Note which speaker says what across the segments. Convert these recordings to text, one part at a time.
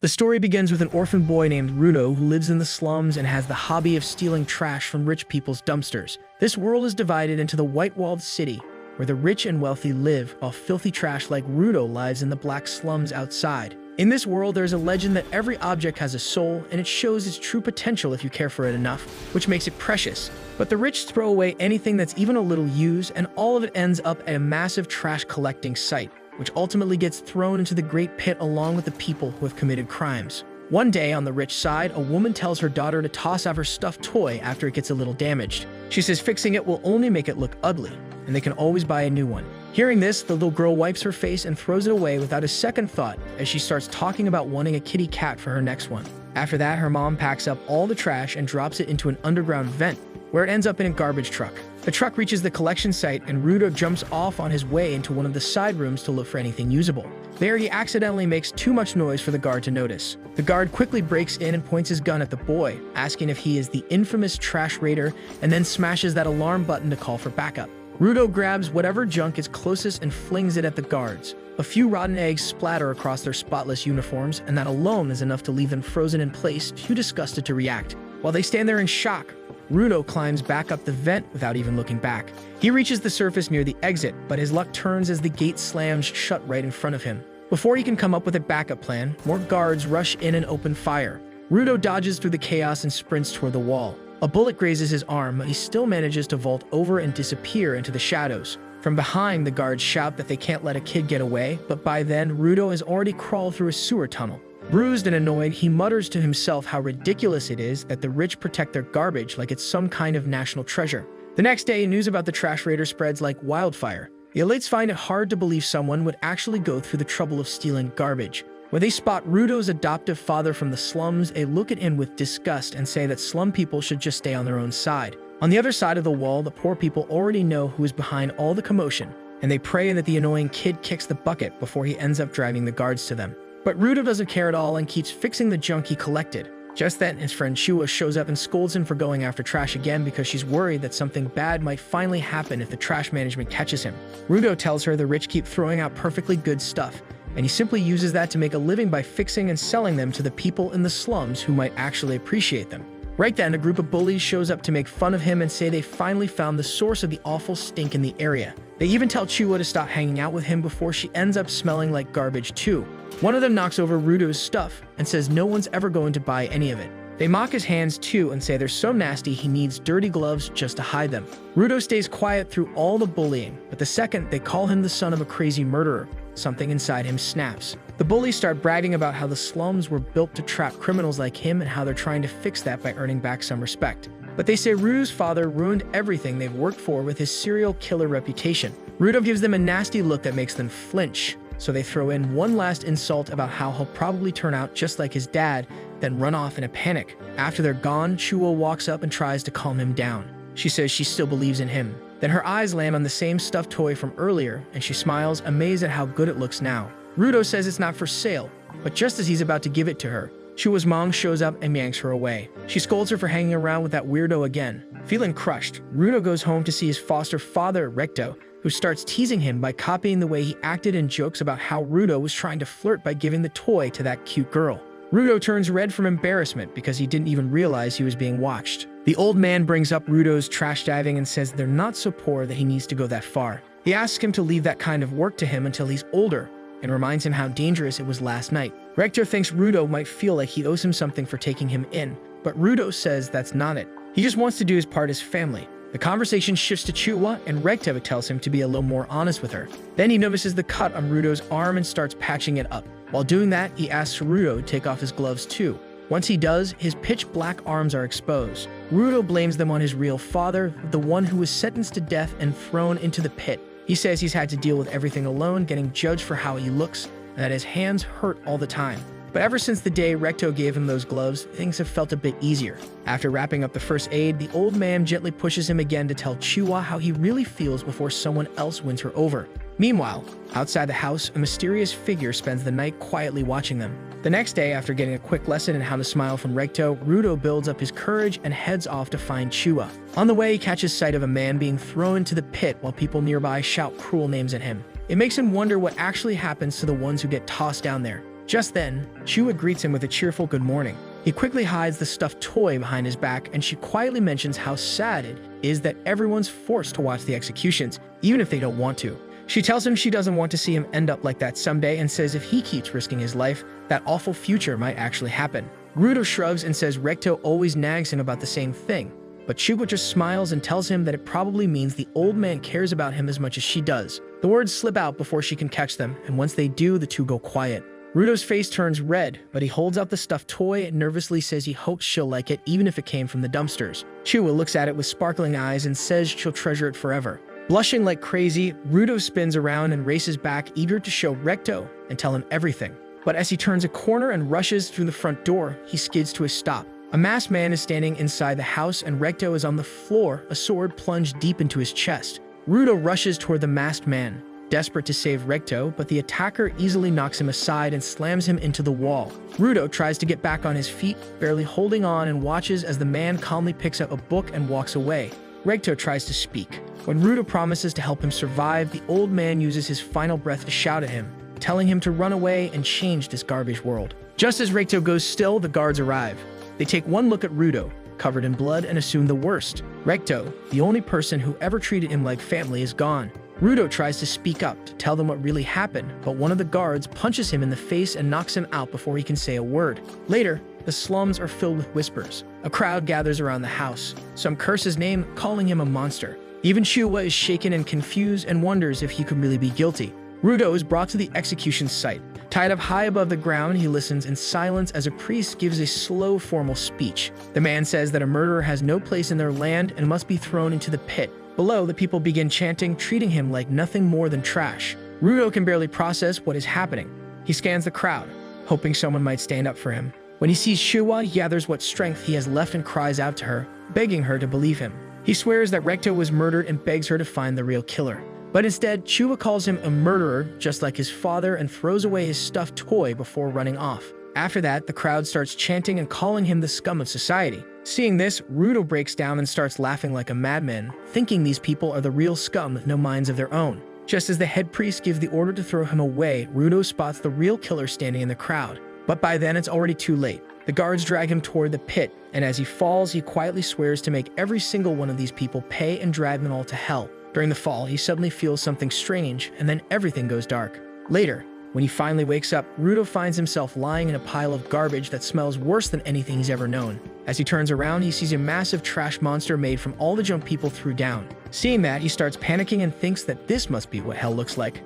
Speaker 1: The story begins with an orphan boy named Rudo who lives in the slums and has the hobby of stealing trash from rich people's dumpsters. This world is divided into the white-walled city, where the rich and wealthy live, while filthy trash like Rudo lives in the black slums outside. In this world, there's a legend that every object has a soul, and it shows its true potential if you care for it enough, which makes it precious. But the rich throw away anything that's even a little used, and all of it ends up at a massive trash collecting site, which ultimately gets thrown into the great pit along with the people who have committed crimes. One day, on the rich side, a woman tells her daughter to toss out her stuffed toy after it gets a little damaged. She says fixing it will only make it look ugly, and they can always buy a new one. Hearing this, the little girl wipes her face and throws it away without a second thought as she starts talking about wanting a kitty cat for her next one. After that, her mom packs up all the trash and drops it into an underground vent, where it ends up in a garbage truck. The truck reaches the collection site, and Rudo jumps off on his way into one of the side rooms to look for anything usable. There, he accidentally makes too much noise for the guard to notice. The guard quickly breaks in and points his gun at the boy, asking if he is the infamous trash raider, and then smashes that alarm button to call for backup. Rudo grabs whatever junk is closest and flings it at the guards. A few rotten eggs splatter across their spotless uniforms, and that alone is enough to leave them frozen in place, too disgusted to react. While they stand there in shock, Rudo climbs back up the vent without even looking back. He reaches the surface near the exit, but his luck turns as the gate slams shut right in front of him. Before he can come up with a backup plan, more guards rush in and open fire. Rudo dodges through the chaos and sprints toward the wall. A bullet grazes his arm, but he still manages to vault over and disappear into the shadows. From behind, the guards shout that they can't let a kid get away, but by then, Rudo has already crawled through a sewer tunnel. Bruised and annoyed, he mutters to himself how ridiculous it is that the rich protect their garbage like it's some kind of national treasure. The next day, news about the trash raider spreads like wildfire. The elites find it hard to believe someone would actually go through the trouble of stealing garbage. When they spot Rudo's adoptive father from the slums, they look at him with disgust and say that slum people should just stay on their own side. On the other side of the wall, the poor people already know who is behind all the commotion, and they pray that the annoying kid kicks the bucket before he ends up driving the guards to them. But Rudo doesn't care at all and keeps fixing the junk he collected. Just then, his friend Chua shows up and scolds him for going after trash again because she's worried that something bad might finally happen if the trash management catches him. Rudo tells her the rich keep throwing out perfectly good stuff, and he simply uses that to make a living by fixing and selling them to the people in the slums who might actually appreciate them. Right then, a group of bullies shows up to make fun of him and say they finally found the source of the awful stink in the area. They even tell Chua to stop hanging out with him before she ends up smelling like garbage too. One of them knocks over Rudo's stuff and says no one's ever going to buy any of it. They mock his hands too and say they're so nasty he needs dirty gloves just to hide them. Rudo stays quiet through all the bullying, but the second they call him the son of a crazy murderer, something inside him snaps. The bullies start bragging about how the slums were built to trap criminals like him and how they're trying to fix that by earning back some respect. But they say Rudo's father ruined everything they've worked for with his serial killer reputation. Rudo gives them a nasty look that makes them flinch, so they throw in one last insult about how he'll probably turn out just like his dad, then run off in a panic. After they're gone, Chua walks up and tries to calm him down. She says she still believes in him. Then her eyes land on the same stuffed toy from earlier, and she smiles, amazed at how good it looks now. Rudo says it's not for sale, but just as he's about to give it to her, Chua's mom shows up and yanks her away. She scolds her for hanging around with that weirdo again. Feeling crushed, Rudo goes home to see his foster father, Recto, who starts teasing him by copying the way he acted in jokes about how Rudo was trying to flirt by giving the toy to that cute girl. Rudo turns red from embarrassment because he didn't even realize he was being watched. The old man brings up Rudo's trash diving and says they're not so poor that he needs to go that far. He asks him to leave that kind of work to him until he's older, and reminds him how dangerous it was last night. Rector thinks Rudo might feel like he owes him something for taking him in, but Rudo says that's not it. He just wants to do his part as family. The conversation shifts to Chua, and Recto tells him to be a little more honest with her. Then he notices the cut on Rudo's arm and starts patching it up. While doing that, he asks Rudo to take off his gloves too. Once he does, his pitch black arms are exposed. Rudo blames them on his real father, the one who was sentenced to death and thrown into the pit. He says he's had to deal with everything alone, getting judged for how he looks, and that his hands hurt all the time. But ever since the day Recto gave him those gloves, things have felt a bit easier. After wrapping up the first aid, the old man gently pushes him again to tell Chua how he really feels before someone else wins her over. Meanwhile, outside the house, a mysterious figure spends the night quietly watching them. The next day, after getting a quick lesson in how to smile from Recto, Rudo builds up his courage and heads off to find Chua. On the way, he catches sight of a man being thrown into the pit while people nearby shout cruel names at him. It makes him wonder what actually happens to the ones who get tossed down there. Just then, Chua greets him with a cheerful good morning. He quickly hides the stuffed toy behind his back, and she quietly mentions how sad it is that everyone's forced to watch the executions, even if they don't want to. She tells him she doesn't want to see him end up like that someday and says if he keeps risking his life, that awful future might actually happen. Rudo shrugs and says Recto always nags him about the same thing, but Chua just smiles and tells him that it probably means the old man cares about him as much as she does. The words slip out before she can catch them, and once they do, the two go quiet. Rudo's face turns red, but he holds out the stuffed toy and nervously says he hopes she'll like it even if it came from the dumpsters. Chua looks at it with sparkling eyes and says she'll treasure it forever. Blushing like crazy, Rudo spins around and races back, eager to show Recto and tell him everything. But as he turns a corner and rushes through the front door, he skids to a stop. A masked man is standing inside the house and Recto is on the floor, a sword plunged deep into his chest. Rudo rushes toward the masked man, desperate to save Recto, but the attacker easily knocks him aside and slams him into the wall. Rudo tries to get back on his feet, barely holding on, and watches as the man calmly picks up a book and walks away. Recto tries to speak. When Rudo promises to help him survive, the old man uses his final breath to shout at him, telling him to run away and change this garbage world. Just as Recto goes still, the guards arrive. They take one look at Rudo, covered in blood, and assume the worst. Recto, the only person who ever treated him like family, is gone. Rudo tries to speak up to tell them what really happened, but one of the guards punches him in the face and knocks him out before he can say a word. Later, the slums are filled with whispers. A crowd gathers around the house. Some curse his name, calling him a monster. Even Chua is shaken and confused and wonders if he could really be guilty. Rudo is brought to the execution site. Tied up high above the ground, he listens in silence as a priest gives a slow, formal speech. The man says that a murderer has no place in their land and must be thrown into the pit. Below, the people begin chanting, treating him like nothing more than trash. Rudo can barely process what is happening. He scans the crowd, hoping someone might stand up for him. When he sees Chua, he gathers what strength he has left and cries out to her, begging her to believe him. He swears that Recto was murdered and begs her to find the real killer. But instead, Chua calls him a murderer, just like his father, and throws away his stuffed toy before running off. After that, the crowd starts chanting and calling him the scum of society. Seeing this, Rudo breaks down and starts laughing like a madman, thinking these people are the real scum with no minds of their own. Just as the head priest gives the order to throw him away, Rudo spots the real killer standing in the crowd. But by then, it's already too late. The guards drag him toward the pit, and as he falls, he quietly swears to make every single one of these people pay and drag them all to hell. During the fall, he suddenly feels something strange, and then everything goes dark. Later, when he finally wakes up, Rudo finds himself lying in a pile of garbage that smells worse than anything he's ever known. As he turns around, he sees a massive trash monster made from all the junk people threw down. Seeing that, he starts panicking and thinks that this must be what hell looks like.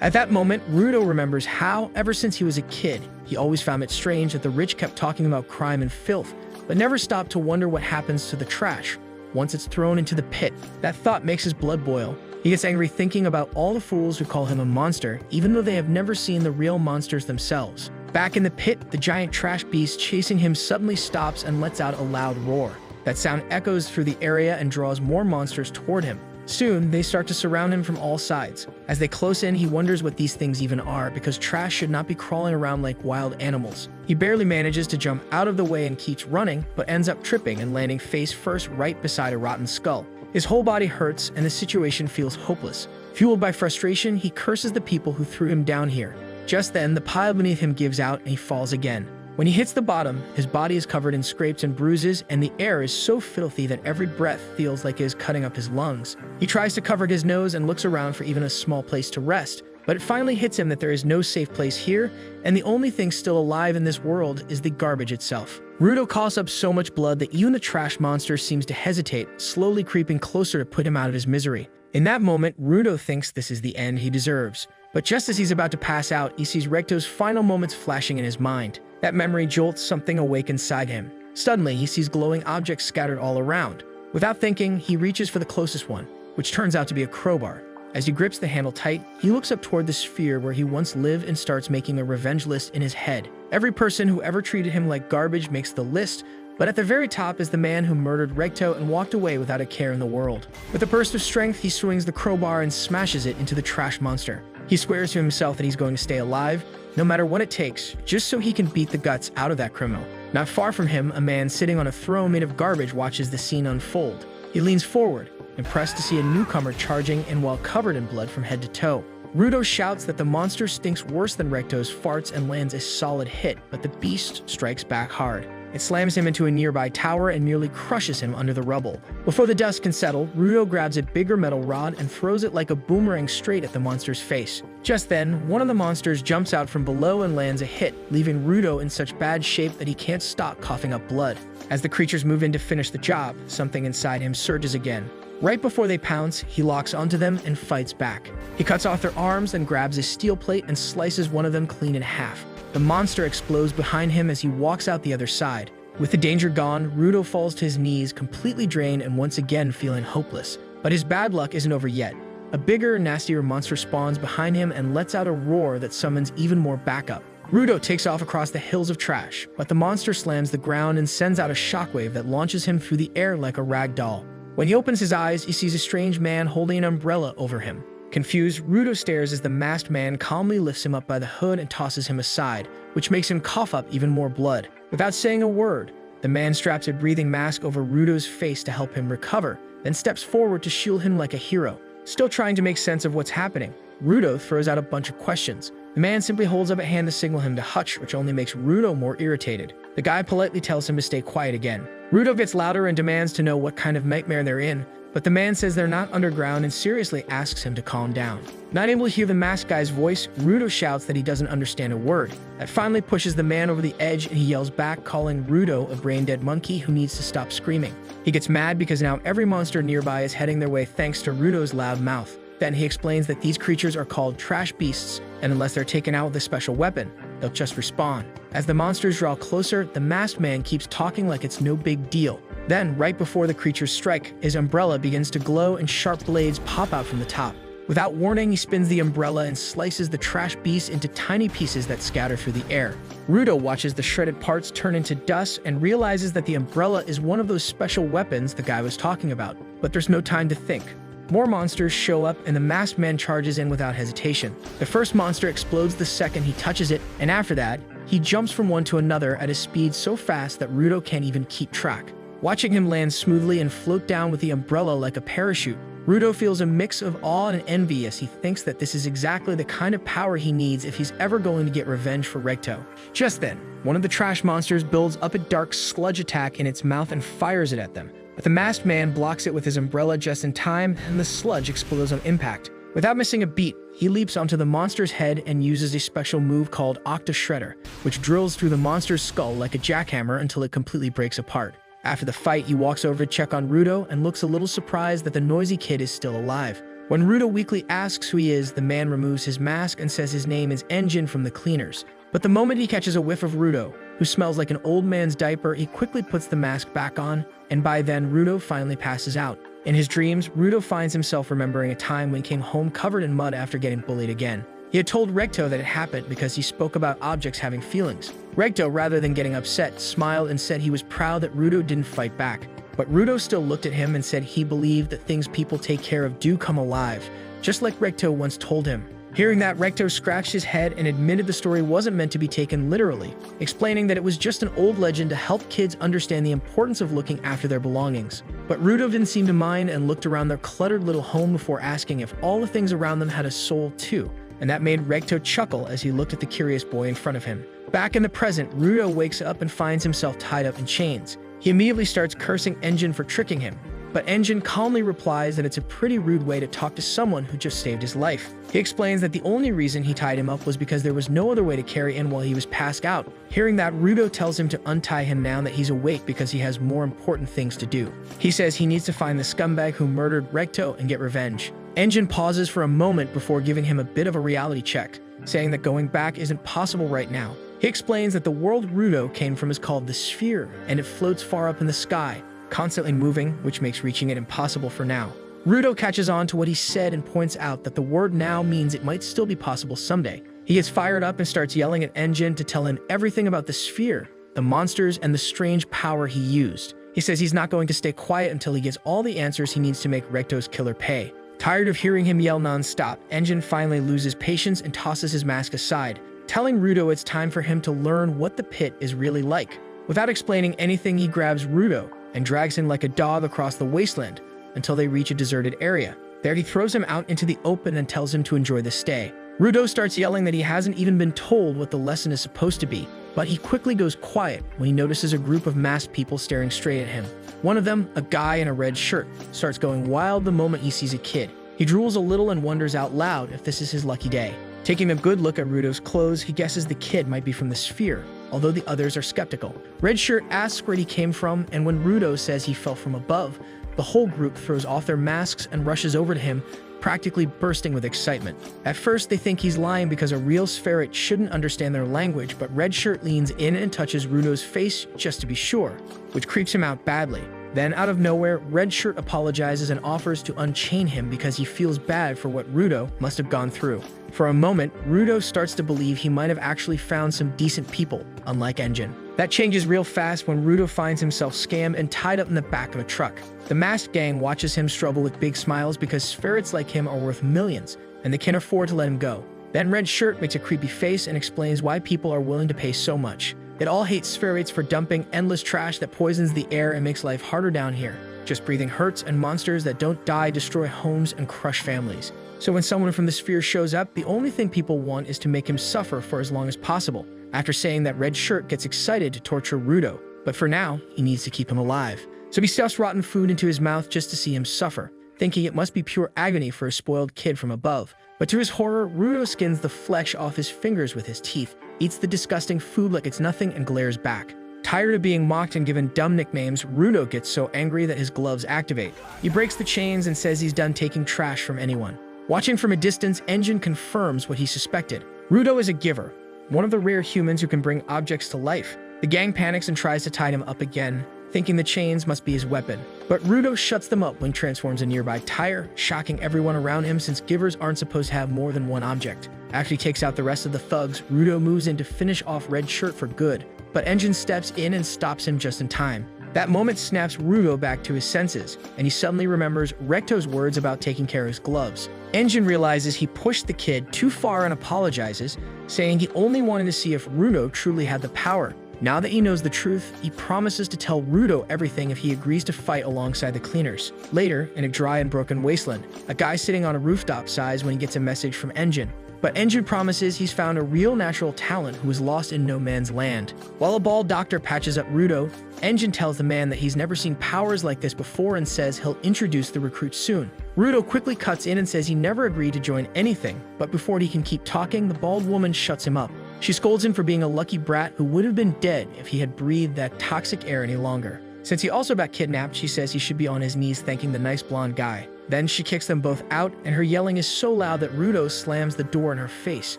Speaker 1: At that moment, Rudo remembers how, ever since he was a kid, he always found it strange that the rich kept talking about crime and filth, but never stopped to wonder what happens to the trash once it's thrown into the pit. That thought makes his blood boil. He gets angry thinking about all the fools who call him a monster, even though they have never seen the real monsters themselves. Back in the pit, the giant trash beast chasing him suddenly stops and lets out a loud roar. That sound echoes through the area and draws more monsters toward him. Soon, they start to surround him from all sides. As they close in, he wonders what these things even are, because trash should not be crawling around like wild animals. He barely manages to jump out of the way and keeps running, but ends up tripping and landing face first right beside a rotten skull. His whole body hurts, and the situation feels hopeless. Fueled by frustration, he curses the people who threw him down here. Just then, the pile beneath him gives out and he falls again. When he hits the bottom, his body is covered in scrapes and bruises, and the air is so filthy that every breath feels like it is cutting up his lungs. He tries to cover his nose and looks around for even a small place to rest, but it finally hits him that there is no safe place here, and the only thing still alive in this world is the garbage itself. Rudo coughs up so much blood that even the trash monster seems to hesitate, slowly creeping closer to put him out of his misery. In that moment, Rudo thinks this is the end he deserves. But just as he's about to pass out, he sees Recto's final moments flashing in his mind. That memory jolts something awake inside him. Suddenly, he sees glowing objects scattered all around. Without thinking, he reaches for the closest one, which turns out to be a crowbar. As he grips the handle tight, he looks up toward the sphere where he once lived and starts making a revenge list in his head. Every person who ever treated him like garbage makes the list, but at the very top is the man who murdered Recto and walked away without a care in the world. With a burst of strength, he swings the crowbar and smashes it into the trash monster. He swears to himself that he's going to stay alive, no matter what it takes, just so he can beat the guts out of that criminal. Not far from him, a man sitting on a throne made of garbage watches the scene unfold. He leans forward, impressed to see a newcomer charging in while covered in blood from head to toe. Rudo shouts that the monster stinks worse than Recto's farts and lands a solid hit, but the beast strikes back hard. It slams him into a nearby tower and nearly crushes him under the rubble. Before the dust can settle, Rudo grabs a bigger metal rod and throws it like a boomerang straight at the monster's face. Just then, one of the monsters jumps out from below and lands a hit, leaving Rudo in such bad shape that he can't stop coughing up blood. As the creatures move in to finish the job, something inside him surges again. Right before they pounce, he locks onto them and fights back. He cuts off their arms and grabs a steel plate and slices one of them clean in half. The monster explodes behind him as he walks out the other side. With the danger gone, Rudo falls to his knees, completely drained and once again feeling hopeless. But his bad luck isn't over yet. A bigger, nastier monster spawns behind him and lets out a roar that summons even more backup. Rudo takes off across the hills of trash, but the monster slams the ground and sends out a shockwave that launches him through the air like a rag doll. When he opens his eyes, he sees a strange man holding an umbrella over him. Confused, Rudo stares as the masked man calmly lifts him up by the hood and tosses him aside, which makes him cough up even more blood. Without saying a word, the man straps a breathing mask over Rudo's face to help him recover, then steps forward to shield him like a hero. Still trying to make sense of what's happening, Rudo throws out a bunch of questions. The man simply holds up a hand to signal him to hutch, which only makes Rudo more irritated. The guy politely tells him to stay quiet again. Rudo gets louder and demands to know what kind of nightmare they're in, but the man says they're not underground and seriously asks him to calm down. Not able to hear the masked guy's voice, Rudo shouts that he doesn't understand a word. That finally pushes the man over the edge and he yells back, calling Rudo a brain-dead monkey who needs to stop screaming. He gets mad because now every monster nearby is heading their way thanks to Rudo's loud mouth. Then he explains that these creatures are called trash beasts, and unless they're taken out with a special weapon, they'll just respawn. As the monsters draw closer, the masked man keeps talking like it's no big deal. Then, right before the creatures strike, his umbrella begins to glow and sharp blades pop out from the top. Without warning, he spins the umbrella and slices the trash beast into tiny pieces that scatter through the air. Rudo watches the shredded parts turn into dust and realizes that the umbrella is one of those special weapons the guy was talking about. But there's no time to think. More monsters show up and the masked man charges in without hesitation. The first monster explodes the second he touches it, and after that, he jumps from one to another at a speed so fast that Rudo can't even keep track. Watching him land smoothly and float down with the umbrella like a parachute, Rudo feels a mix of awe and envy as he thinks that this is exactly the kind of power he needs if he's ever going to get revenge for Recto. Just then, one of the trash monsters builds up a dark sludge attack in its mouth and fires it at them. But the masked man blocks it with his umbrella just in time, and the sludge explodes on impact. Without missing a beat, he leaps onto the monster's head and uses a special move called Octa Shredder, which drills through the monster's skull like a jackhammer until it completely breaks apart. After the fight, he walks over to check on Rudo and looks a little surprised that the noisy kid is still alive. When Rudo weakly asks who he is, the man removes his mask and says his name is Engine from the Cleaners. But the moment he catches a whiff of Rudo, who smells like an old man's diaper, he quickly puts the mask back on, and by then Rudo finally passes out. In his dreams, Rudo finds himself remembering a time when he came home covered in mud after getting bullied again. He had told Recto that it happened because he spoke about objects having feelings. Recto, rather than getting upset, smiled and said he was proud that Rudo didn't fight back. But Rudo still looked at him and said he believed that things people take care of do come alive, just like Recto once told him. Hearing that, Recto scratched his head and admitted the story wasn't meant to be taken literally, explaining that it was just an old legend to help kids understand the importance of looking after their belongings. But Rudo didn't seem to mind and looked around their cluttered little home before asking if all the things around them had a soul too, and that made Recto chuckle as he looked at the curious boy in front of him. Back in the present, Rudo wakes up and finds himself tied up in chains. He immediately starts cursing Engine for tricking him, but Engine calmly replies that it's a pretty rude way to talk to someone who just saved his life. He explains that the only reason he tied him up was because there was no other way to carry in while he was passed out. Hearing that, Rudo tells him to untie him now that he's awake because he has more important things to do. He says he needs to find the scumbag who murdered Recto and get revenge. Engine pauses for a moment before giving him a bit of a reality check, saying that going back isn't possible right now. He explains that the world Rudo came from is called the Sphere, and it floats far up in the sky, constantly moving, which makes reaching it impossible for now. Rudo catches on to what he said and points out that the word now means it might still be possible someday. He gets fired up and starts yelling at Engine to tell him everything about the Sphere, the monsters, and the strange power he used. He says he's not going to stay quiet until he gets all the answers he needs to make Recto's killer pay. Tired of hearing him yell non-stop, Engine finally loses patience and tosses his mask aside, telling Rudo it's time for him to learn what the pit is really like. Without explaining anything, he grabs Rudo and drags him like a dog across the wasteland until they reach a deserted area. There he throws him out into the open and tells him to enjoy the stay. Rudo starts yelling that he hasn't even been told what the lesson is supposed to be, but he quickly goes quiet when he notices a group of masked people staring straight at him. One of them, a guy in a red shirt, starts going wild the moment he sees a kid. He drools a little and wonders out loud if this is his lucky day. Taking a good look at Rudo's clothes, he guesses the kid might be from the sphere, although the others are skeptical. Red Shirt asks where he came from, and when Rudo says he fell from above, the whole group throws off their masks and rushes over to him, practically bursting with excitement. At first, they think he's lying because a real spherit shouldn't understand their language, but Red Shirt leans in and touches Rudo's face just to be sure, which creeps him out badly. Then, out of nowhere, Red Shirt apologizes and offers to unchain him because he feels bad for what Rudo must have gone through. For a moment, Rudo starts to believe he might have actually found some decent people, unlike Engine. That changes real fast when Rudo finds himself scammed and tied up in the back of a truck. The masked gang watches him struggle with big smiles because spirits like him are worth millions, and they can't afford to let him go. Then Red Shirt makes a creepy face and explains why people are willing to pay so much. It all hates spirits for dumping endless trash that poisons the air and makes life harder down here. Just breathing hurts, and monsters that don't die destroy homes and crush families. So when someone from the sphere shows up, the only thing people want is to make him suffer for as long as possible. After saying that, Red Shirt gets excited to torture Rudo, but for now, he needs to keep him alive. So he stuffs rotten food into his mouth just to see him suffer, thinking it must be pure agony for a spoiled kid from above. But to his horror, Rudo skins the flesh off his fingers with his teeth, eats the disgusting food like it's nothing, and glares back. Tired of being mocked and given dumb nicknames, Rudo gets so angry that his gloves activate. He breaks the chains and says he's done taking trash from anyone. Watching from a distance, Engine confirms what he suspected. Rudo is a giver, one of the rare humans who can bring objects to life. The gang panics and tries to tie him up again, thinking the chains must be his weapon. But Rudo shuts them up when he transforms a nearby tire, shocking everyone around him since givers aren't supposed to have more than one object. After he takes out the rest of the thugs, Rudo moves in to finish off Red Shirt for good, but Engine steps in and stops him just in time. That moment snaps Rudo back to his senses, and he suddenly remembers Recto's words about taking care of his gloves. Engine realizes he pushed the kid too far and apologizes, saying he only wanted to see if Rudo truly had the power. Now that he knows the truth, he promises to tell Rudo everything if he agrees to fight alongside the cleaners. Later, in a dry and broken wasteland, a guy sitting on a rooftop sighs when he gets a message from Engine. But Engine promises he's found a real natural talent who is lost in no man's land. While a bald doctor patches up Rudo, Engine tells the man that he's never seen powers like this before and says he'll introduce the recruit soon. Rudo quickly cuts in and says he never agreed to join anything, but before he can keep talking, the bald woman shuts him up. She scolds him for being a lucky brat who would have been dead if he had breathed that toxic air any longer. Since he also got kidnapped, she says he should be on his knees thanking the nice blonde guy. Then she kicks them both out, and her yelling is so loud that Rudo slams the door in her face.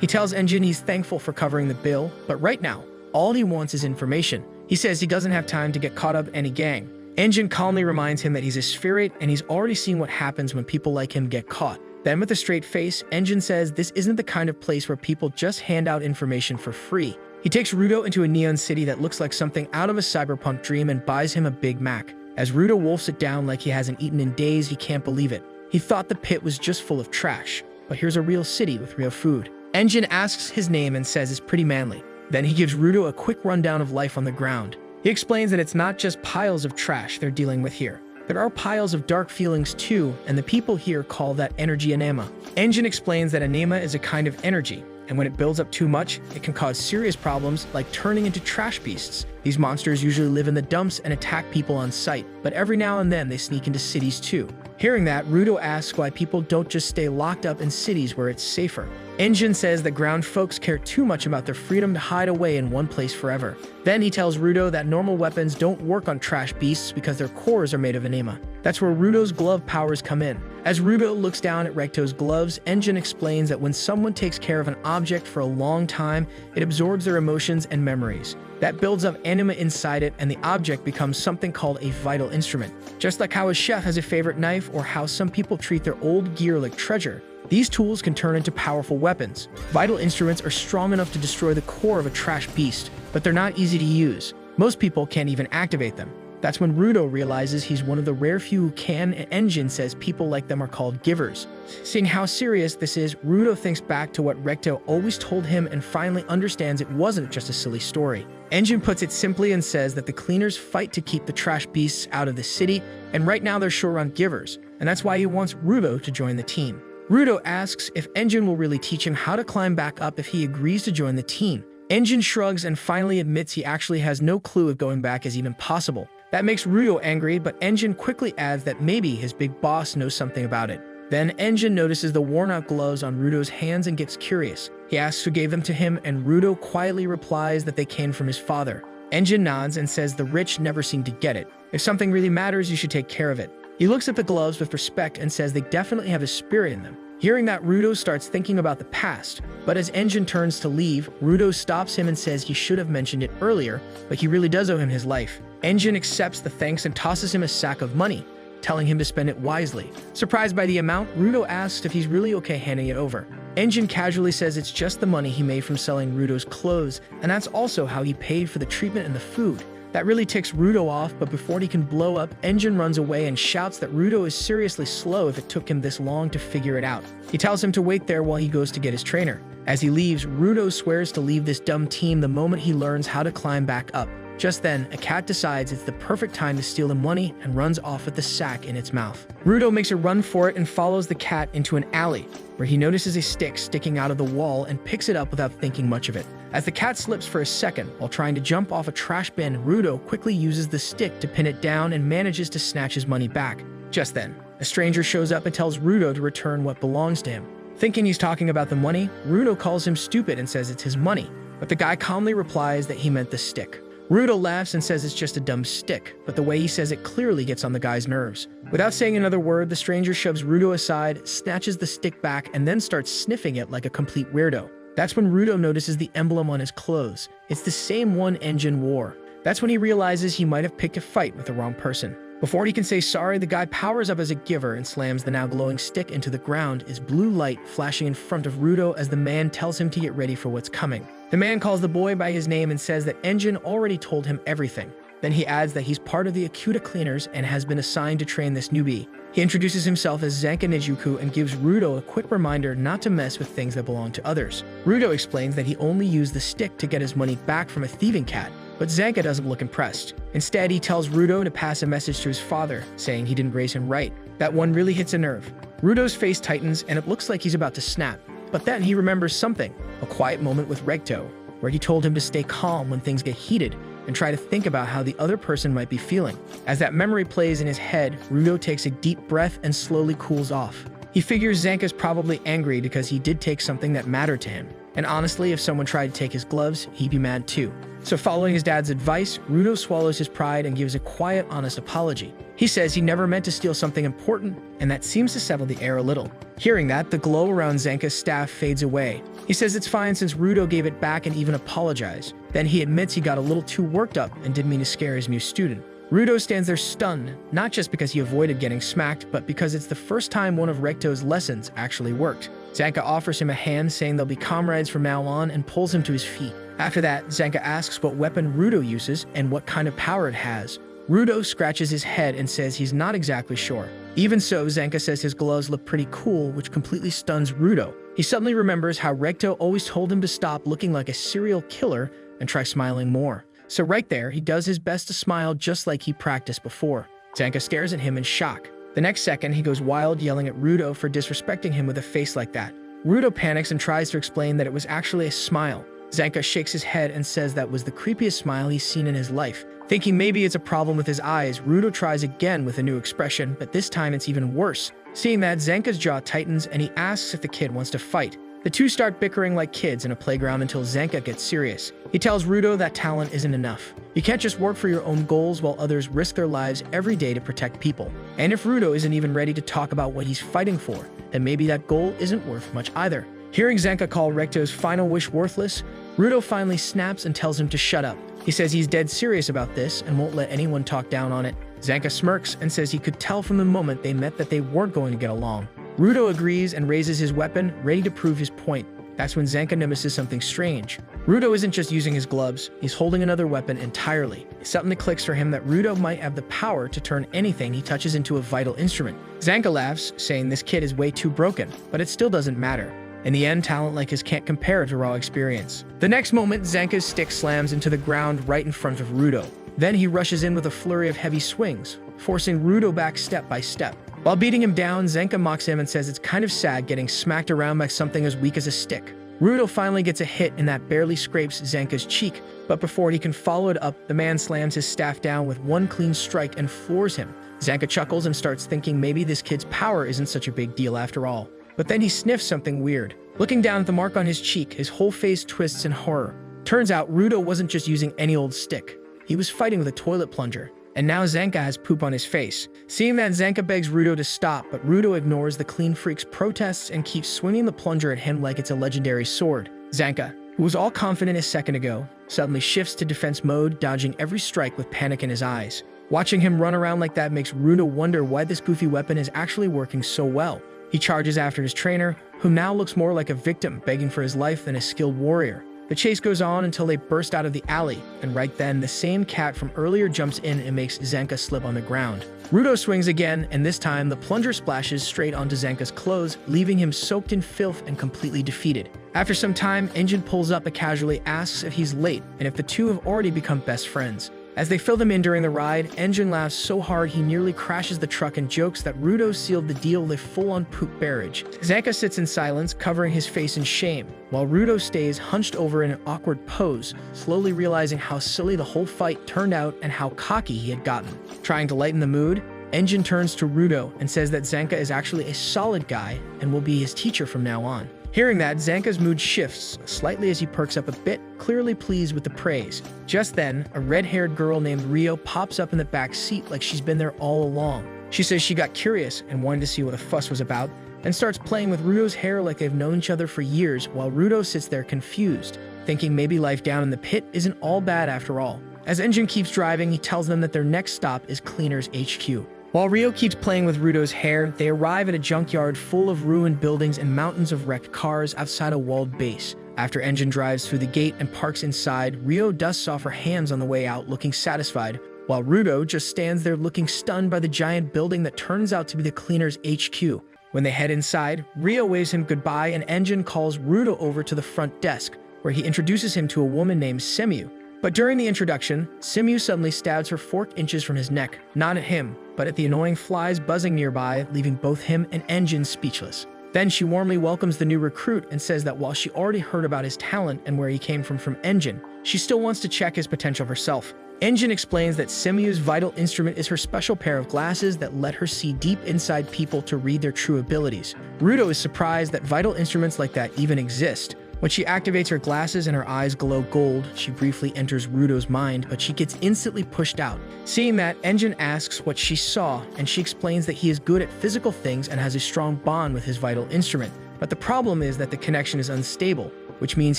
Speaker 1: He tells Engine he's thankful for covering the bill, but right now, all he wants is information. He says he doesn't have time to get caught up in any gang. Engine calmly reminds him that he's a spirit and he's already seen what happens when people like him get caught. Then with a straight face, Engine says this isn't the kind of place where people just hand out information for free. He takes Rudo into a neon city that looks like something out of a cyberpunk dream and buys him a Big Mac. As Rudo wolfs it down like he hasn't eaten in days, he can't believe it. He thought the pit was just full of trash, but here's a real city with real food. Engine asks his name and says it's pretty manly. Then he gives Rudo a quick rundown of life on the ground. He explains that it's not just piles of trash they're dealing with here. There are piles of dark feelings too, and the people here call that energy anema. Engine explains that anema is a kind of energy, and when it builds up too much, it can cause serious problems like turning into trash beasts. These monsters usually live in the dumps and attack people on sight, but every now and then they sneak into cities too. Hearing that, Rudo asks why people don't just stay locked up in cities where it's safer. Engine says that ground folks care too much about their freedom to hide away in one place forever. Then he tells Rudo that normal weapons don't work on trash beasts because their cores are made of anema. That's where Rudo's glove powers come in. As Rudo looks down at Recto's gloves, Engine explains that when someone takes care of an object for a long time, it absorbs their emotions and memories. That builds up anima inside it, and the object becomes something called a vital instrument. Just like how a chef has a favorite knife or how some people treat their old gear like treasure, these tools can turn into powerful weapons. Vital instruments are strong enough to destroy the core of a trash beast, but they're not easy to use. Most people can't even activate them. That's when Rudo realizes he's one of the rare few who can, and Engine says people like them are called givers. Seeing how serious this is, Rudo thinks back to what Recto always told him and finally understands it wasn't just a silly story. Engine puts it simply and says that the cleaners fight to keep the trash beasts out of the city, and right now they're short on givers, and that's why he wants Rudo to join the team. Rudo asks if Engine will really teach him how to climb back up if he agrees to join the team. Engine shrugs and finally admits he actually has no clue if going back is even possible. That makes Rudo angry, but Engine quickly adds that maybe his big boss knows something about it. Then Engine notices the worn-out gloves on Rudo's hands and gets curious. He asks who gave them to him, and Rudo quietly replies that they came from his father. Engine nods and says the rich never seem to get it. If something really matters, you should take care of it. He looks at the gloves with respect and says they definitely have a spirit in them. Hearing that, Rudo starts thinking about the past, but as Engine turns to leave, Rudo stops him and says he should have mentioned it earlier, but he really does owe him his life. Engine accepts the thanks and tosses him a sack of money, telling him to spend it wisely. Surprised by the amount, Rudo asks if he's really okay handing it over. Engine casually says it's just the money he made from selling Rudo's clothes, and that's also how he paid for the treatment and the food. That really ticks Rudo off, but before he can blow up, Engine runs away and shouts that Rudo is seriously slow if it took him this long to figure it out. He tells him to wait there while he goes to get his trainer. As he leaves, Rudo swears to leave this dumb team the moment he learns how to climb back up. Just then, a cat decides it's the perfect time to steal the money and runs off with the sack in its mouth. Rudo makes a run for it and follows the cat into an alley, where he notices a stick sticking out of the wall and picks it up without thinking much of it. As the cat slips for a second while trying to jump off a trash bin, Rudo quickly uses the stick to pin it down and manages to snatch his money back. Just then, a stranger shows up and tells Rudo to return what belongs to him. Thinking he's talking about the money, Rudo calls him stupid and says it's his money, but the guy calmly replies that he meant the stick. Rudo laughs and says it's just a dumb stick, but the way he says it clearly gets on the guy's nerves. Without saying another word, the stranger shoves Rudo aside, snatches the stick back, and then starts sniffing it like a complete weirdo. That's when Rudo notices the emblem on his clothes. It's the same one Engine wore. That's when he realizes he might have picked a fight with the wrong person. Before he can say sorry, the guy powers up as a giver and slams the now glowing stick into the ground, his blue light flashing in front of Rudo as the man tells him to get ready for what's coming. The man calls the boy by his name and says that Engine already told him everything. Then he adds that he's part of the Akuta cleaners and has been assigned to train this newbie. He introduces himself as Zanka Nijuku and gives Rudo a quick reminder not to mess with things that belong to others. Rudo explains that he only used the stick to get his money back from a thieving cat, but Zanka doesn't look impressed. Instead, he tells Rudo to pass a message to his father, saying he didn't raise him right. That one really hits a nerve. Rudo's face tightens and it looks like he's about to snap. But then he remembers something, a quiet moment with Recto, where he told him to stay calm when things get heated and try to think about how the other person might be feeling. As that memory plays in his head, Rudo takes a deep breath and slowly cools off. He figures Zanka's probably angry because he did take something that mattered to him. And honestly, if someone tried to take his gloves, he'd be mad too. So following his dad's advice, Rudo swallows his pride and gives a quiet, honest apology. He says he never meant to steal something important, and that seems to settle the air a little. Hearing that, the glow around Zanka's staff fades away. He says it's fine since Rudo gave it back and even apologized. Then he admits he got a little too worked up and didn't mean to scare his new student. Rudo stands there stunned, not just because he avoided getting smacked, but because it's the first time one of Recto's lessons actually worked. Zanka offers him a hand, saying they'll be comrades from now on, and pulls him to his feet. After that, Zanka asks what weapon Rudo uses and what kind of power it has. Rudo scratches his head and says he's not exactly sure. Even so, Zanka says his gloves look pretty cool, which completely stuns Rudo. He suddenly remembers how Recto always told him to stop looking like a serial killer and try smiling more. So right there, he does his best to smile just like he practiced before. Zanka stares at him in shock. The next second, he goes wild, yelling at Rudo for disrespecting him with a face like that. Rudo panics and tries to explain that it was actually a smile. Zanka shakes his head and says that was the creepiest smile he's seen in his life. Thinking maybe it's a problem with his eyes, Rudo tries again with a new expression, but this time it's even worse. Seeing that, Zanka's jaw tightens and he asks if the kid wants to fight. The two start bickering like kids in a playground until Zanka gets serious. He tells Rudo that talent isn't enough. You can't just work for your own goals while others risk their lives every day to protect people. And if Rudo isn't even ready to talk about what he's fighting for, then maybe that goal isn't worth much either. Hearing Zanka call Recto's final wish worthless, Rudo finally snaps and tells him to shut up. He says he's dead serious about this and won't let anyone talk down on it. Zanka smirks and says he could tell from the moment they met that they weren't going to get along. Rudo agrees and raises his weapon, ready to prove his point. That's when Zanka notices something strange. Rudo isn't just using his gloves, he's holding another weapon entirely. Something clicks for him that Rudo might have the power to turn anything he touches into a vital instrument. Zanka laughs, saying this kid is way too broken, but it still doesn't matter. In the end, talent like his can't compare to raw experience. The next moment, Zanka's stick slams into the ground right in front of Rudo. Then he rushes in with a flurry of heavy swings, forcing Rudo back step by step. While beating him down, Zanka mocks him and says it's kind of sad getting smacked around by something as weak as a stick. Rudo finally gets a hit and that barely scrapes Zanka's cheek, but before he can follow it up, the man slams his staff down with one clean strike and floors him. Zanka chuckles and starts thinking maybe this kid's power isn't such a big deal after all. But then he sniffs something weird. Looking down at the mark on his cheek, his whole face twists in horror. Turns out Rudo wasn't just using any old stick. He was fighting with a toilet plunger. And now Zanka has poop on his face. Seeing that, Zanka begs Rudo to stop, but Rudo ignores the clean freak's protests and keeps swinging the plunger at him like it's a legendary sword. Zanka, who was all confident a second ago, suddenly shifts to defense mode, dodging every strike with panic in his eyes. Watching him run around like that makes Rudo wonder why this goofy weapon is actually working so well. He charges after his trainer, who now looks more like a victim begging for his life than a skilled warrior. The chase goes on until they burst out of the alley, and right then, the same cat from earlier jumps in and makes Zanka slip on the ground. Rudo swings again, and this time the plunger splashes straight onto Zanka's clothes, leaving him soaked in filth and completely defeated. After some time, Engine pulls up and casually asks if he's late and if the two have already become best friends. As they fill them in during the ride, Engine laughs so hard he nearly crashes the truck and jokes that Rudo sealed the deal with a full-on poop barrage. Zanka sits in silence, covering his face in shame, while Rudo stays hunched over in an awkward pose, slowly realizing how silly the whole fight turned out and how cocky he had gotten. Trying to lighten the mood, Engine turns to Rudo and says that Zanka is actually a solid guy and will be his teacher from now on. Hearing that, Zanka's mood shifts slightly as he perks up a bit, clearly pleased with the praise. Just then, a red-haired girl named Rio pops up in the back seat like she's been there all along. She says she got curious and wanted to see what the fuss was about, and starts playing with Rudo's hair like they've known each other for years, while Rudo sits there confused, thinking maybe life down in the pit isn't all bad after all. As Engine keeps driving, he tells them that their next stop is Cleaner's HQ. While Rio keeps playing with Rudo's hair, they arrive at a junkyard full of ruined buildings and mountains of wrecked cars outside a walled base. After Engine drives through the gate and parks inside, Rio dusts off her hands on the way out, looking satisfied, while Rudo just stands there looking stunned by the giant building that turns out to be the Cleaner's HQ. When they head inside, Rio waves him goodbye and Engine calls Rudo over to the front desk, where he introduces him to a woman named Semu. But during the introduction, Semu suddenly stabs her fork inches from his neck, not at him, but at the annoying flies buzzing nearby, leaving both him and Engine speechless. Then she warmly welcomes the new recruit and says that while she already heard about his talent and where he came from Engine, she still wants to check his potential herself. Engine explains that Semu's vital instrument is her special pair of glasses that let her see deep inside people to read their true abilities. Rudo is surprised that vital instruments like that even exist. When she activates her glasses and her eyes glow gold, she briefly enters Rudo's mind, but she gets instantly pushed out. Seeing that, Engine asks what she saw, and she explains that he is good at physical things and has a strong bond with his vital instrument. But the problem is that the connection is unstable, which means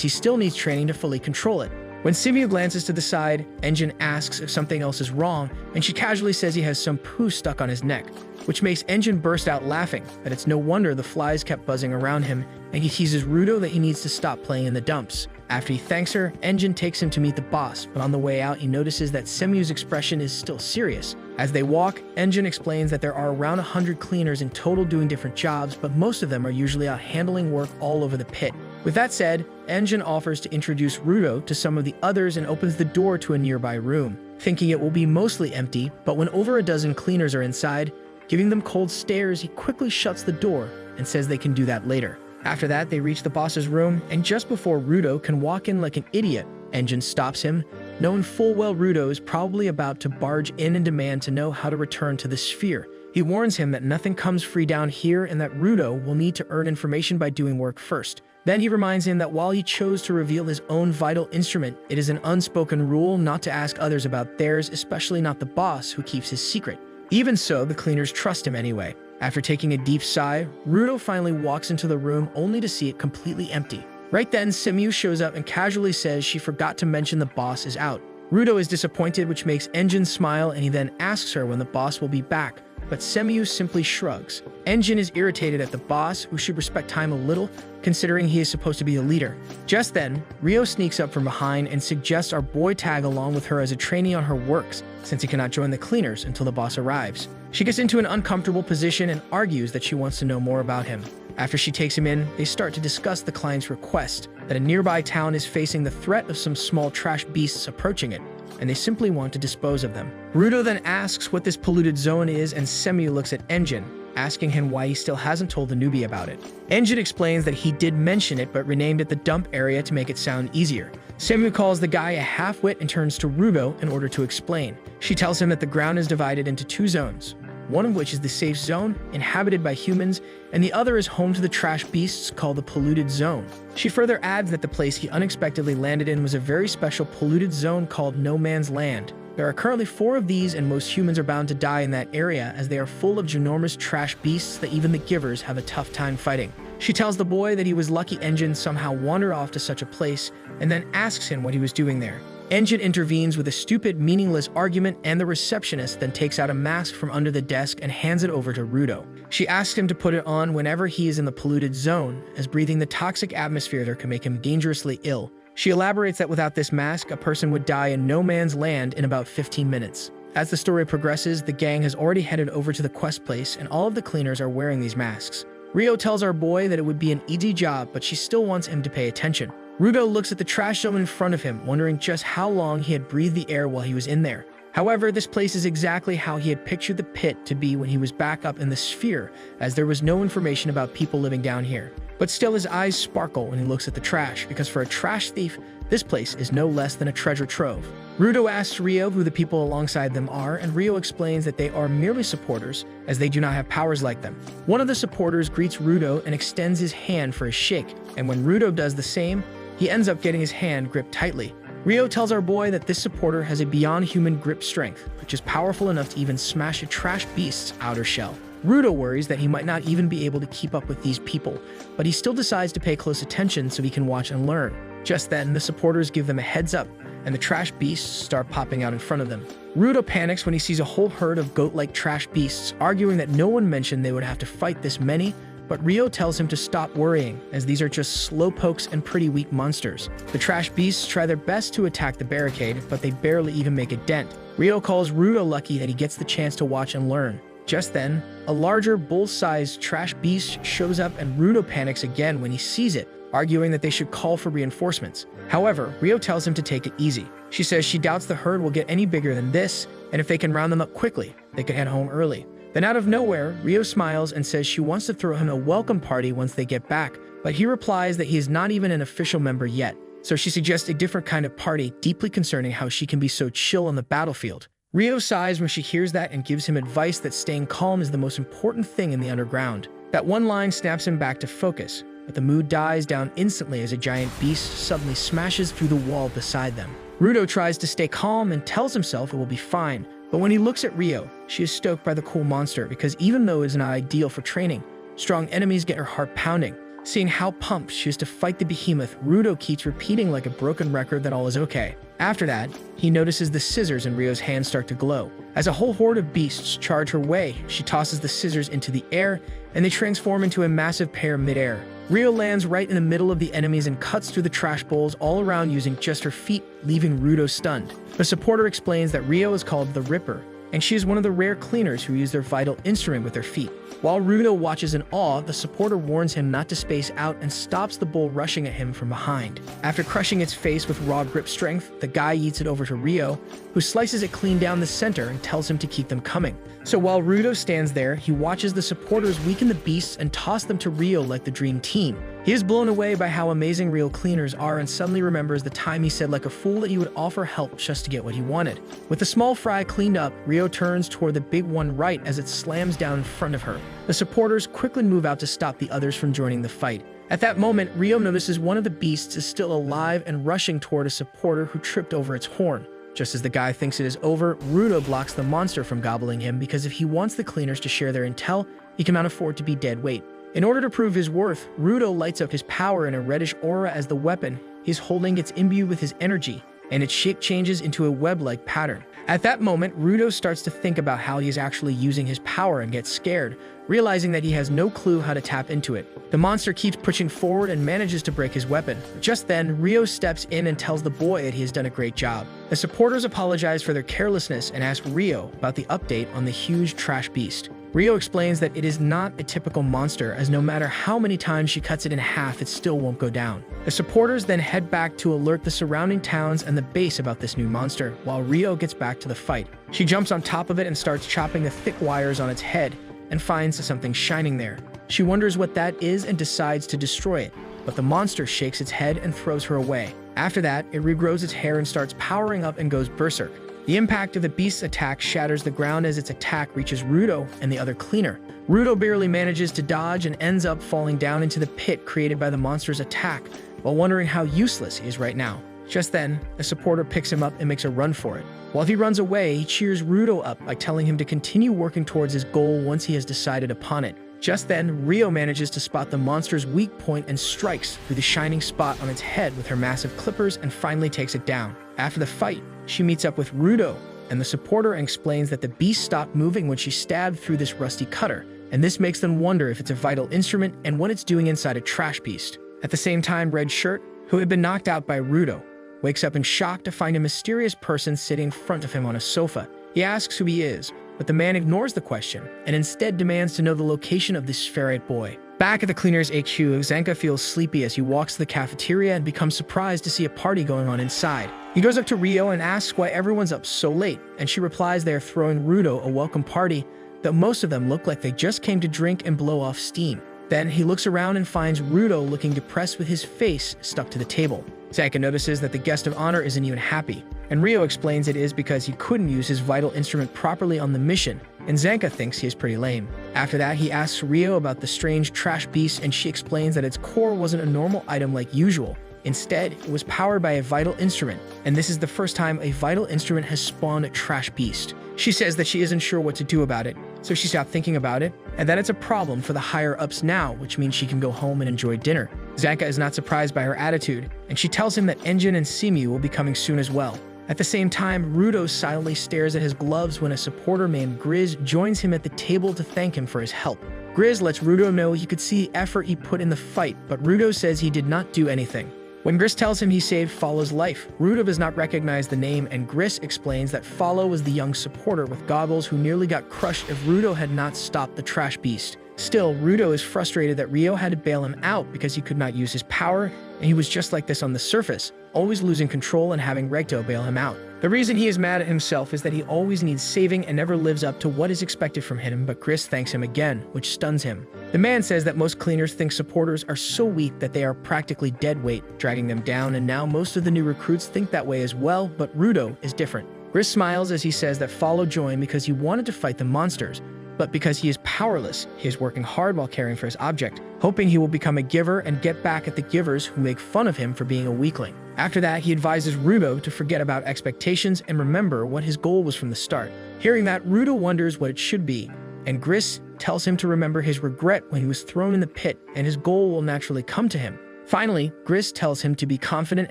Speaker 1: he still needs training to fully control it. When Semu glances to the side, Engine asks if something else is wrong, and she casually says he has some poo stuck on his neck, which makes Engine burst out laughing, that it's no wonder the flies kept buzzing around him, and he teases Rudo that he needs to stop playing in the dumps. After he thanks her, Engine takes him to meet the boss, but on the way out he notices that Semu's expression is still serious. As they walk, Engine explains that there are around 100 cleaners in total doing different jobs, but most of them are usually out handling work all over the pit. With that said, Engine offers to introduce Rudo to some of the others and opens the door to a nearby room, thinking it will be mostly empty, but when over a dozen cleaners are inside, giving them cold stares, he quickly shuts the door and says they can do that later. After that, they reach the boss's room, and just before Rudo can walk in like an idiot, Engine stops him, knowing full well Rudo is probably about to barge in and demand to know how to return to the sphere. He warns him that nothing comes free down here and that Rudo will need to earn information by doing work first. Then he reminds him that while he chose to reveal his own vital instrument, it is an unspoken rule not to ask others about theirs, especially not the boss who keeps his secret. Even so, the cleaners trust him anyway. After taking a deep sigh, Rudo finally walks into the room only to see it completely empty. Right then, Semu shows up and casually says she forgot to mention the boss is out. Rudo is disappointed, which makes Engine smile, and he then asks her when the boss will be back, but Semu simply shrugs. Engine is irritated at the boss, who should respect time a little, considering he is supposed to be the leader. Just then, Rio sneaks up from behind and suggests our boy tag along with her as a trainee on her works, since he cannot join the cleaners until the boss arrives. She gets into an uncomfortable position and argues that she wants to know more about him. After she takes him in, they start to discuss the client's request that a nearby town is facing the threat of some small trash beasts approaching it, and they simply want to dispose of them. Rudo then asks what this polluted zone is, and Semu looks at Engine, asking him why he still hasn't told the newbie about it. Engine explains that he did mention it but renamed it the dump area to make it sound easier. Semu calls the guy a half-wit and turns to Rudo in order to explain. She tells him that the ground is divided into two zones, one of which is the safe zone, inhabited by humans, and the other is home to the trash beasts called the polluted zone. She further adds that the place he unexpectedly landed in was a very special polluted zone called No Man's Land. There are currently 4 of these, and most humans are bound to die in that area as they are full of ginormous trash beasts that even the givers have a tough time fighting. She tells the boy that he was lucky Engine somehow wandered off to such a place, and then asks him what he was doing there. Engine intervenes with a stupid, meaningless argument, and the receptionist then takes out a mask from under the desk and hands it over to Rudo. She asks him to put it on whenever he is in the polluted zone, as breathing the toxic atmosphere there can make him dangerously ill. She elaborates that without this mask, a person would die in no man's land in about 15 minutes. As the story progresses, the gang has already headed over to the quest place, and all of the cleaners are wearing these masks. Rio tells our boy that it would be an easy job, but she still wants him to pay attention. Rudo looks at the trash zone in front of him, wondering just how long he had breathed the air while he was in there. However, this place is exactly how he had pictured the pit to be when he was back up in the sphere, as there was no information about people living down here. But still, his eyes sparkle when he looks at the trash, because for a trash thief, this place is no less than a treasure trove. Rudo asks Rio who the people alongside them are, and Rio explains that they are merely supporters, as they do not have powers like them. One of the supporters greets Rudo and extends his hand for a shake, and when Rudo does the same, he ends up getting his hand gripped tightly. Rio tells our boy that this supporter has a beyond human grip strength, which is powerful enough to even smash a trash beast's outer shell. Rudo worries that he might not even be able to keep up with these people, but he still decides to pay close attention so he can watch and learn. Just then, the supporters give them a heads up, and the trash beasts start popping out in front of them. Rudo panics when he sees a whole herd of goat-like trash beasts, arguing that no one mentioned they would have to fight this many, but Rio tells him to stop worrying, as these are just slowpokes and pretty weak monsters. The trash beasts try their best to attack the barricade, but they barely even make a dent. Rio calls Rudo lucky that he gets the chance to watch and learn. Just then, a larger, bull-sized trash beast shows up, and Rudo panics again when he sees it, arguing that they should call for reinforcements. However, Rio tells him to take it easy. She says she doubts the herd will get any bigger than this, and if they can round them up quickly, they could head home early. Then out of nowhere, Rio smiles and says she wants to throw him a welcome party once they get back, but he replies that he is not even an official member yet. So she suggests a different kind of party, deeply concerning how she can be so chill on the battlefield. Rio sighs when she hears that and gives him advice that staying calm is the most important thing in the underground. That one line snaps him back to focus, but the mood dies down instantly as a giant beast suddenly smashes through the wall beside them. Rudo tries to stay calm and tells himself it will be fine, but when he looks at Rio, she is stoked by the cool monster because even though it is not ideal for training, strong enemies get her heart pounding. Seeing how pumped she is to fight the behemoth, Rudo keeps repeating like a broken record that all is okay. After that, he notices the scissors in Rio's hands start to glow. As a whole horde of beasts charge her way, she tosses the scissors into the air, and they transform into a massive pair mid-air. Rio lands right in the middle of the enemies and cuts through the trash bowls all around using just her feet, leaving Rudo stunned. The supporter explains that Rio is called the Ripper, and she is one of the rare cleaners who use their vital instrument with their feet. While Rudo watches in awe, the supporter warns him not to space out and stops the bull rushing at him from behind. After crushing its face with raw grip strength, the guy yeets it over to Rio, who slices it clean down the center and tells him to keep them coming. So while Rudo stands there, he watches the supporters weaken the beasts and toss them to Rio like the dream team. He is blown away by how amazing real cleaners are and suddenly remembers the time he said like a fool that he would offer help just to get what he wanted. With the small fry cleaned up, Rio turns toward the big one right as it slams down in front of her. The supporters quickly move out to stop the others from joining the fight. At that moment, Rio notices one of the beasts is still alive and rushing toward a supporter who tripped over its horn. Just as the guy thinks it is over, Rudo blocks the monster from gobbling him because if he wants the cleaners to share their intel, he cannot afford to be dead weight. In order to prove his worth, Rudo lights up his power in a reddish aura as the weapon he's holding gets imbued with his energy, and its shape changes into a web-like pattern. At that moment, Rudo starts to think about how he is actually using his power and gets scared, realizing that he has no clue how to tap into it. The monster keeps pushing forward and manages to break his weapon. Just then, Rio steps in and tells the boy that he has done a great job. The supporters apologize for their carelessness and ask Rio about the update on the huge trash beast. Rio explains that it is not a typical monster, as no matter how many times she cuts it in half, it still won't go down. The supporters then head back to alert the surrounding towns and the base about this new monster, while Rio gets back to the fight. She jumps on top of it and starts chopping the thick wires on its head, and finds something shining there. She wonders what that is and decides to destroy it, but the monster shakes its head and throws her away. After that, it regrows its hair and starts powering up and goes berserk. The impact of the beast's attack shatters the ground as its attack reaches Rudo and the other cleaner. Rudo barely manages to dodge and ends up falling down into the pit created by the monster's attack, while wondering how useless he is right now. Just then, a supporter picks him up and makes a run for it. While he runs away, he cheers Rudo up by telling him to continue working towards his goal once he has decided upon it. Just then, Rio manages to spot the monster's weak point and strikes through the shining spot on its head with her massive clippers and finally takes it down. After the fight, she meets up with Rudo and the supporter and explains that the beast stopped moving when she stabbed through this rusty cutter, and this makes them wonder if it's a vital instrument and what it's doing inside a trash beast. At the same time, Red Shirt, who had been knocked out by Rudo, wakes up in shock to find a mysterious person sitting in front of him on a sofa. He asks who he is, but the man ignores the question and instead demands to know the location of this ferret boy. Back at the cleaner's HQ, Zenka feels sleepy as he walks to the cafeteria and becomes surprised to see a party going on inside. He goes up to Rio and asks why everyone's up so late, and she replies they are throwing Rudo a welcome party, though most of them look like they just came to drink and blow off steam. Then he looks around and finds Rudo looking depressed with his face stuck to the table. Zenka notices that the guest of honor isn't even happy, and Rio explains it is because he couldn't use his vital instrument properly on the mission, and Zenka thinks he is pretty lame. After that, he asks Rio about the strange trash beast, and she explains that its core wasn't a normal item like usual. Instead, it was powered by a vital instrument, and this is the first time a vital instrument has spawned a trash beast. She says that she isn't sure what to do about it, so she stopped thinking about it, and that it's a problem for the higher-ups now, which means she can go home and enjoy dinner. Zenka is not surprised by her attitude, and she tells him that Engine and Simu will be coming soon as well. At the same time, Rudo silently stares at his gloves when a supporter named Grizz joins him at the table to thank him for his help. Grizz lets Rudo know he could see the effort he put in the fight, but Rudo says he did not do anything. When Grizz tells him he saved Follow's life, Rudo does not recognize the name, and Grizz explains that Follow was the young supporter with goggles who nearly got crushed if Rudo had not stopped the trash beast. Still, Rudo is frustrated that Rio had to bail him out because he could not use his power, and he was just like this on the surface, always losing control and having Recto bail him out. The reason he is mad at himself is that he always needs saving and never lives up to what is expected from him, but Grizz thanks him again, which stuns him. The man says that most cleaners think supporters are so weak that they are practically dead weight, dragging them down, and now most of the new recruits think that way as well, but Rudo is different. Grizz smiles as he says that Follow joined because he wanted to fight the monsters, but because he is powerless, he is working hard while caring for his object, hoping he will become a giver and get back at the givers who make fun of him for being a weakling. After that, he advises Rudo to forget about expectations and remember what his goal was from the start. Hearing that, Rudo wonders what it should be, and Grizz tells him to remember his regret when he was thrown in the pit, and his goal will naturally come to him. Finally, Grizz tells him to be confident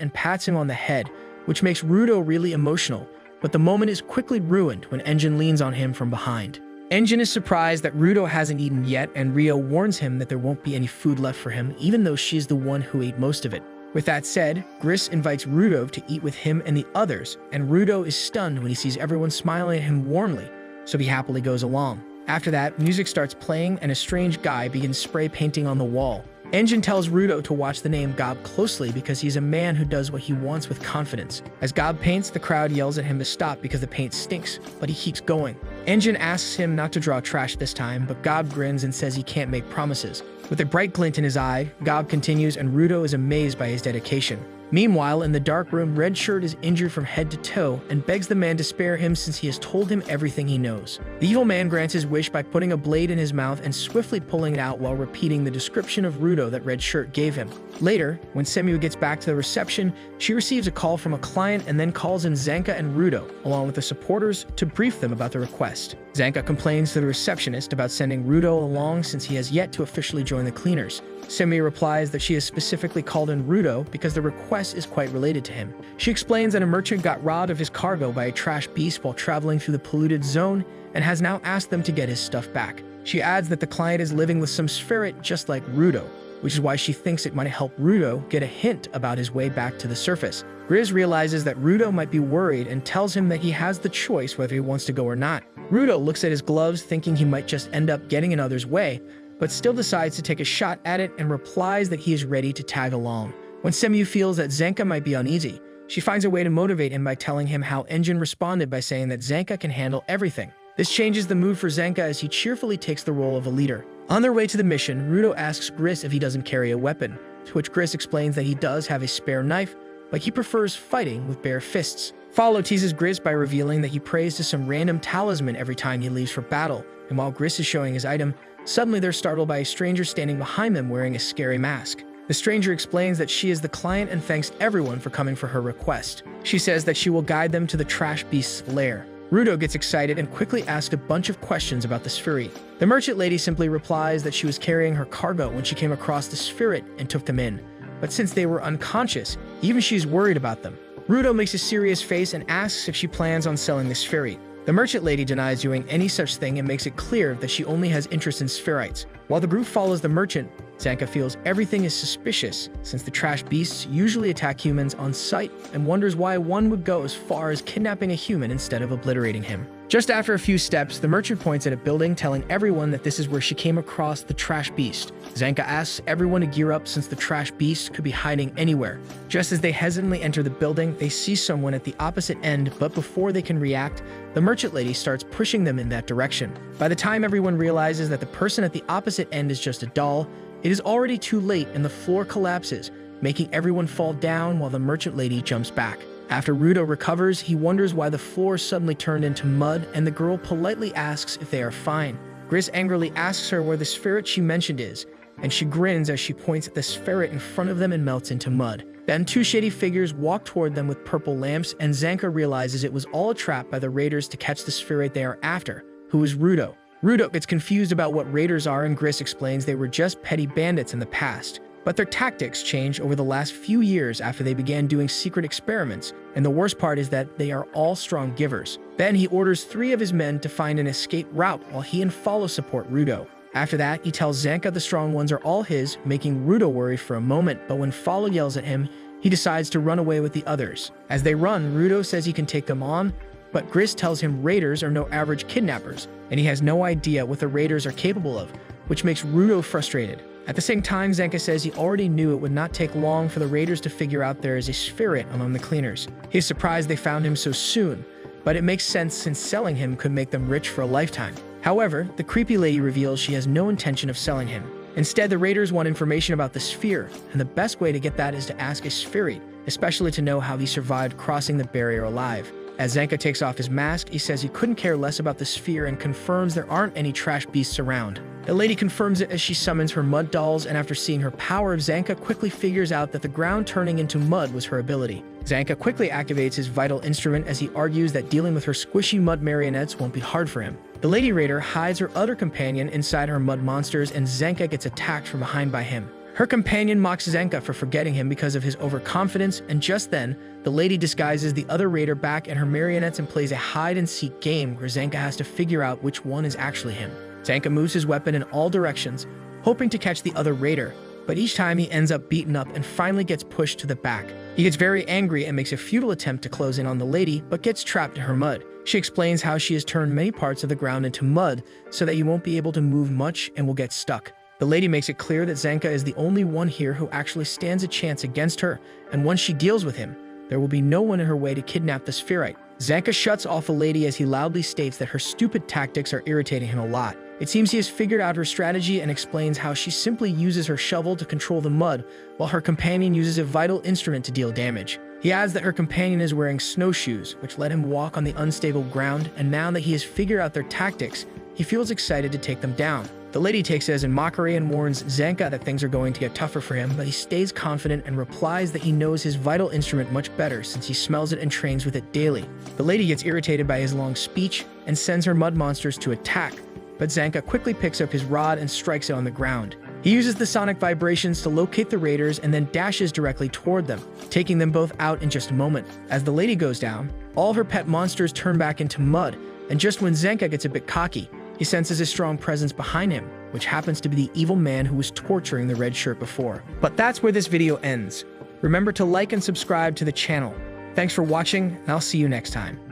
Speaker 1: and pats him on the head, which makes Rudo really emotional, but the moment is quickly ruined when Engine leans on him from behind. Engine is surprised that Rudo hasn't eaten yet, and Rio warns him that there won't be any food left for him, even though she's the one who ate most of it. With that said, Grizz invites Rudo to eat with him and the others, and Rudo is stunned when he sees everyone smiling at him warmly, so he happily goes along. After that, music starts playing and a strange guy begins spray painting on the wall. Engine tells Rudo to watch the name Gob closely because he's a man who does what he wants with confidence. As Gob paints, the crowd yells at him to stop because the paint stinks, but he keeps going. Engine asks him not to draw trash this time, but Gob grins and says he can't make promises. With a bright glint in his eye, Gob continues and Rudo is amazed by his dedication. Meanwhile, in the dark room, Red Shirt is injured from head to toe and begs the man to spare him since he has told him everything he knows. The evil man grants his wish by putting a blade in his mouth and swiftly pulling it out while repeating the description of Rudo that Red Shirt gave him. Later, when Semu gets back to the reception, she receives a call from a client and then calls in Zanka and Rudo, along with the supporters, to brief them about the request. Zanka complains to the receptionist about sending Rudo along since he has yet to officially join the cleaners. Semu replies that she has specifically called in Rudo because the request quest is quite related to him. She explains that a merchant got robbed of his cargo by a trash beast while traveling through the polluted zone and has now asked them to get his stuff back. She adds that the client is living with some spirit just like Rudo, which is why she thinks it might help Rudo get a hint about his way back to the surface. Grizz realizes that Rudo might be worried and tells him that he has the choice whether he wants to go or not. Rudo looks at his gloves thinking he might just end up getting in others' way, but still decides to take a shot at it and replies that he is ready to tag along. When Semu feels that Zanka might be uneasy, she finds a way to motivate him by telling him how Engine responded by saying that Zanka can handle everything. This changes the mood for Zanka as he cheerfully takes the role of a leader. On their way to the mission, Rudo asks Gris if he doesn't carry a weapon, to which Gris explains that he does have a spare knife, but he prefers fighting with bare fists. Follow teases Gris by revealing that he prays to some random talisman every time he leaves for battle, and while Gris is showing his item, suddenly they're startled by a stranger standing behind them wearing a scary mask. The stranger explains that she is the client and thanks everyone for coming for her request. She says that she will guide them to the trash beast's lair. Rudo gets excited and quickly asks a bunch of questions about the Spherit. The merchant lady simply replies that she was carrying her cargo when she came across the Spherit and took them in. But since they were unconscious, even she's worried about them. Rudo makes a serious face and asks if she plans on selling the Spherit. The merchant lady denies doing any such thing and makes it clear that she only has interest in Spherites. While the group follows the merchant, Zanka feels everything is suspicious since the trash beasts usually attack humans on sight and wonders why one would go as far as kidnapping a human instead of obliterating him. Just after a few steps, the merchant points at a building telling everyone that this is where she came across the trash beast. Zanka asks everyone to gear up since the trash beast could be hiding anywhere. Just as they hesitantly enter the building, they see someone at the opposite end, but before they can react, the merchant lady starts pushing them in that direction. By the time everyone realizes that the person at the opposite end is just a doll, it is already too late and the floor collapses, making everyone fall down while the merchant lady jumps back. After Rudo recovers, he wonders why the floor suddenly turned into mud, and the girl politely asks if they are fine. Gris angrily asks her where the Spherit she mentioned is, and she grins as she points at the Spherit in front of them and melts into mud. Then two shady figures walk toward them with purple lamps, and Zanka realizes it was all a trap by the raiders to catch the Spherit they are after, who is Rudo. Rudo gets confused about what raiders are, and Gris explains they were just petty bandits in the past. But their tactics changed over the last few years after they began doing secret experiments, and the worst part is that they are all strong givers. Then he orders 3 of his men to find an escape route while he and Follow support Rudo. After that, he tells Zanka the strong ones are all his, making Rudo worried for a moment, but when Follow yells at him, he decides to run away with the others. As they run, Rudo says he can take them on, but Gris tells him raiders are no average kidnappers, and he has no idea what the raiders are capable of, which makes Rudo frustrated. At the same time, Zanka says he already knew it would not take long for the raiders to figure out there is a Spherit among the cleaners. He is surprised they found him so soon, but it makes sense since selling him could make them rich for a lifetime. However, the creepy lady reveals she has no intention of selling him. Instead, the raiders want information about the sphere, and the best way to get that is to ask a Spherit, especially to know how he survived crossing the barrier alive. As Zanka takes off his mask, he says he couldn't care less about the sphere and confirms there aren't any trash beasts around. The lady confirms it as she summons her mud dolls, and after seeing her power, Zanka quickly figures out that the ground turning into mud was her ability. Zanka quickly activates his vital instrument as he argues that dealing with her squishy mud marionettes won't be hard for him. The lady raider hides her other companion inside her mud monsters, and Zanka gets attacked from behind by him. Her companion mocks Zanka for forgetting him because of his overconfidence, and just then, the lady disguises the other raider back in her marionettes and plays a hide-and-seek game where Zanka has to figure out which one is actually him. Zanka moves his weapon in all directions, hoping to catch the other raider, but each time he ends up beaten up and finally gets pushed to the back. He gets very angry and makes a futile attempt to close in on the lady, but gets trapped in her mud. She explains how she has turned many parts of the ground into mud so that you won't be able to move much and will get stuck. The lady makes it clear that Zanka is the only one here who actually stands a chance against her, and once she deals with him, there will be no one in her way to kidnap the Spherite. Zanka shuts off the lady as he loudly states that her stupid tactics are irritating him a lot. It seems he has figured out her strategy and explains how she simply uses her shovel to control the mud, while her companion uses a vital instrument to deal damage. He adds that her companion is wearing snowshoes, which let him walk on the unstable ground, and now that he has figured out their tactics, he feels excited to take them down. The lady takes it as in mockery and warns Zanka that things are going to get tougher for him, but he stays confident and replies that he knows his vital instrument much better since he smells it and trains with it daily. The lady gets irritated by his long speech and sends her mud monsters to attack, but Zanka quickly picks up his rod and strikes it on the ground. He uses the sonic vibrations to locate the raiders and then dashes directly toward them, taking them both out in just a moment. As the lady goes down, all her pet monsters turn back into mud, and just when Zenka gets a bit cocky, he senses a strong presence behind him, which happens to be the evil man who was torturing the red shirt before. But that's where this video ends. Remember to like and subscribe to the channel. Thanks for watching, and I'll see you next time.